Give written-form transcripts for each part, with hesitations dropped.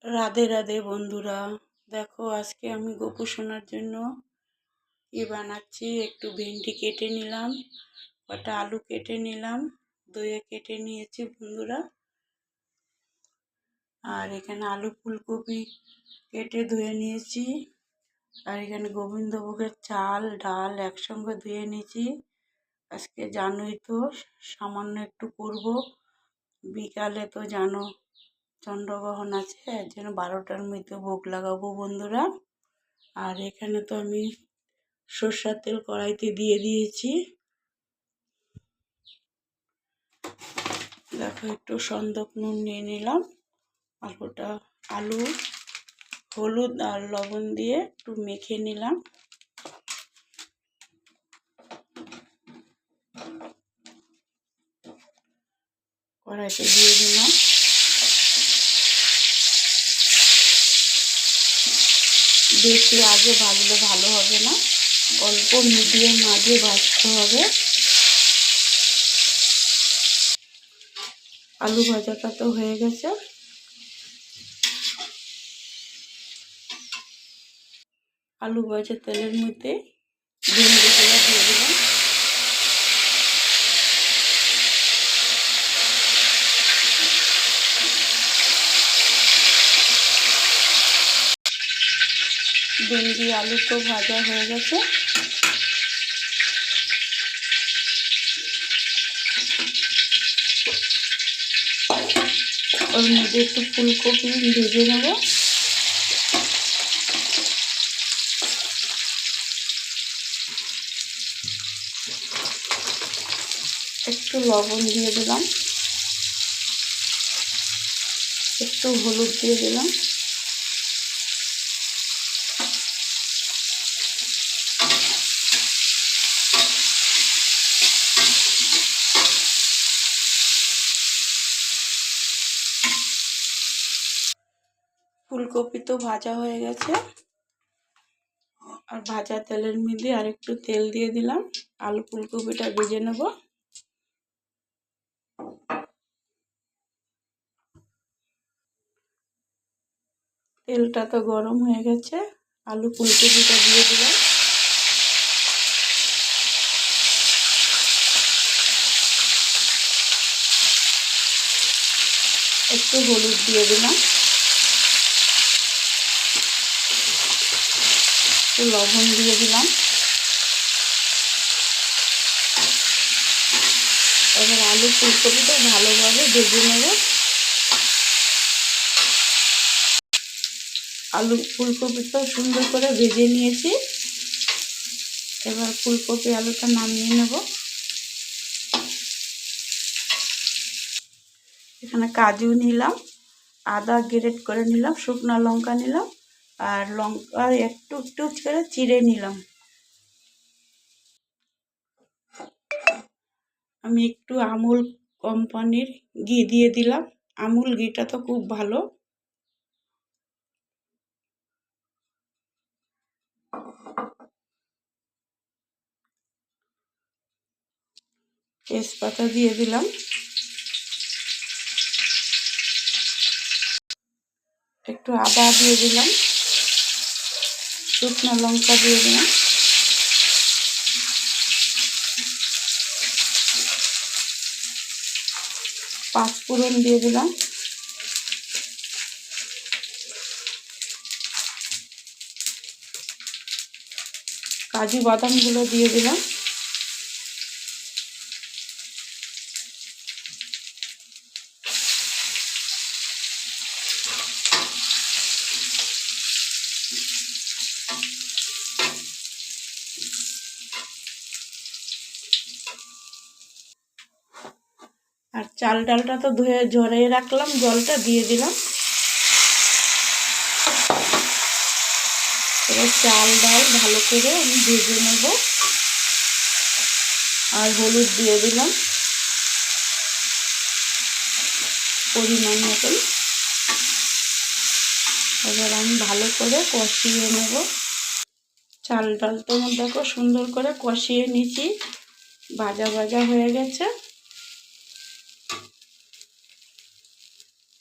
রাধে রাধে বন্ধুরা। দেখো আজকে আমি গোপু সোনার জন্য কি বানাচ্ছি। একটু ভেন্ডি কেটে নিলাম, কটা আলু কেটে নিলাম, দইয়ে কেটে নিয়েছি বন্ধুরা। আর এখানে আলু ফুলকপি কেটে ধুয়ে নিয়েছি। আর এখানে গোবিন্দভোগের চাল ডাল একসঙ্গে ধুয়ে নিয়েছি। আজকে জানোই তো সামান্য একটু করব, বিকালে তো জানো চন্দ্রগ্রহণ আছে, এর জন্য 12টার মধ্যে ভোগ লাগাবো বন্ধুরা। আর এখানে তো আমি সরষের তেল কড়াইতে দিয়ে দিয়েছি। দেখো একটু সন্দক নুন নিয়ে নিলাম, আলু হলুদ আর লবণ দিয়ে একটু মেখে নিলাম। কড়াইতে দিয়ে দিলাম। বেশি আগে ভাজলে ভালো হবে না, অল্প মিডিয়াম আগে ভাজতে হবে। আলু ভাজাটা তো হয়ে গেছে। আলু ভাজা তেলের মধ্যে ভেন্ডিগুলো দিয়ে দিলাম। ভেন্ডি আলু তো ভাজা হয়ে গেছে। ওর মধ্যে একটু ফুলকপি ভেজে নেব। একটু লবণ দিয়ে দিলাম, একটু হলুদ দিয়ে দিলাম। ফুলকপি তো ভাজা হয়ে গেছে। আর ভাজা তেলের মধ্যে আর একটু তেল দিয়ে দিলাম, আলু ফুলকপিটা ভেজে নেব। তেলটা তো গরম হয়ে গেছে, আলু ফুলকপিটা দিয়ে দিলাম। একটু হলুদ দিয়ে দিলাম, একটু লবণ দিয়ে দিলাম। এবার আলু ফুলকপিটা ভালোভাবে ভেজে নেব। আলু ফুলকপিটা সুন্দর করে ভেজে নিয়েছি। এবার ফুলকপি আলুটা নামিয়ে নেব। এখানে কাজু নিলাম, আদা গ্রেট করে নিলাম, শুকনো লঙ্কা নিলাম, আর লঙ্কা একটু একটু করে চিড়ে নিলাম। আমি একটু আমুল কোম্পানির ঘি দিয়ে দিলাম। আমুল ঘিটা তো খুব ভালো। তেজপাতা দিয়ে দিলাম, একটু আদা দিয়ে দিলাম, শুকনো লঙ্কা দিয়ে দিলাম, পাঁচফোড়ন দিয়ে দিলাম, কাজু বাদামগুলো দিয়ে দিলাম। আর চাল ডালটা তো ধুয়ে ঝরিয়ে রাখলাম, জলটা দিয়ে দিলাম। এবার চাল ডাল ভালো করে আমি ভেজে নেব। আর হলুদ দিয়ে দিলাম পরিমাণ মতন। এবার আমি ভালো করে কষিয়ে নেব। চাল ডালটা দেখো সুন্দর করে কষিয়ে নিয়েছি, ভাজা ভাজা হয়ে গেছে।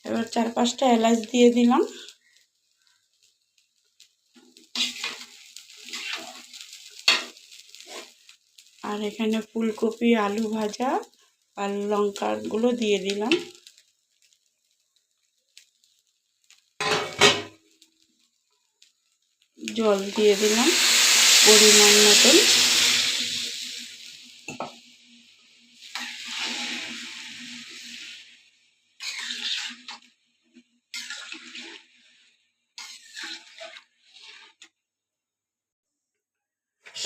এবার 4-5টা এলাচ দিয়ে দিলাম। আর এখানে ফুলকপি আলু ভাজা আর লঙ্কাগুলো দিয়ে দিলাম। জল দিয়ে দিলাম পরিমাণ মতন।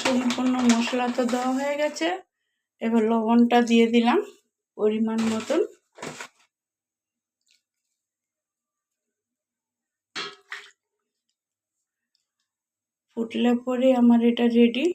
সম্পূর্ণ মশলা তো দেওয়া হয়ে গেছে, এবার লবণটা দিয়ে দিলাম পরিমাণ মতন। ফুটলে পরে আমার এটা রেডি।